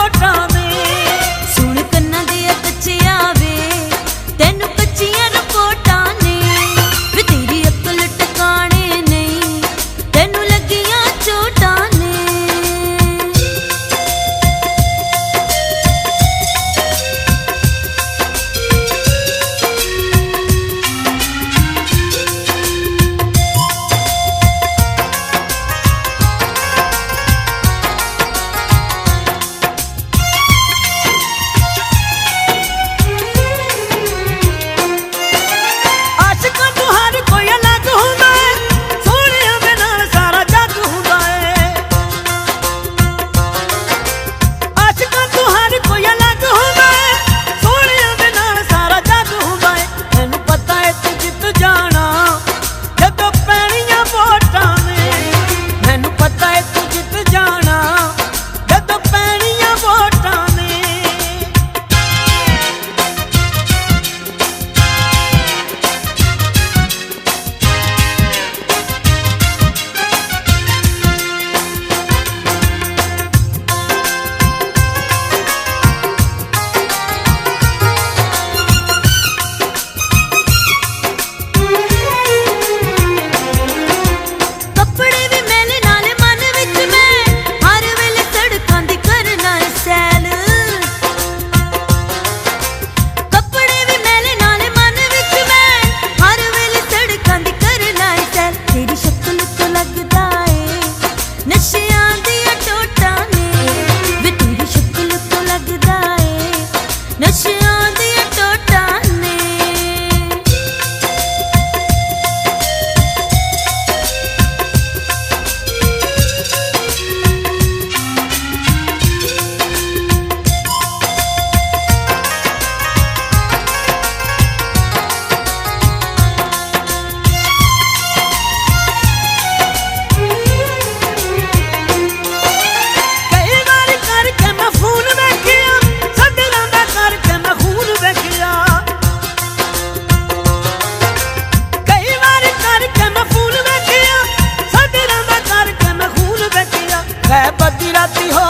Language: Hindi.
वोटां ने। सुन कन्ना दिया कच्चिया वे तेनू कच्चिया रिपोर्टां ने। वे तेरी अकल टकाने नहीं तेनू लगियां चोटां ने। आशिकां तों हर कोई अलग हुंदा है, सोहणियां दे नाल सारा जग हुंदा है। आशिकां तों हर कोई अलग हुंदा है, सोहणियां दे नाल सारा जग हुंदा है। मैनूं पता है तूं जित जाना जदों पैणियां वोटां ने। मैनूं पता है तूं जित जाना जदों पैणियां वोटां ने। कपड़े भी मैले नाल मन विच मैं हर वेले सड़कां दी करना सैल। कपड़े भी मैले नाल मन विच मैं हर वेले सड़कां दी करना सैल। तेरी शक्ल तो लगदा है नशियां दियां टोटां ने। वे तेरी शक्ल तो लगदा है नशियां दियां टोटां ने। कई वारी करके मैं फोन वेखिया, सदरां दा करके मैं खून वेखिया। कई वारी करके मैं फोन वेखिया, सदरां दा करके मैं खून वेखिया। कै बदी राती हो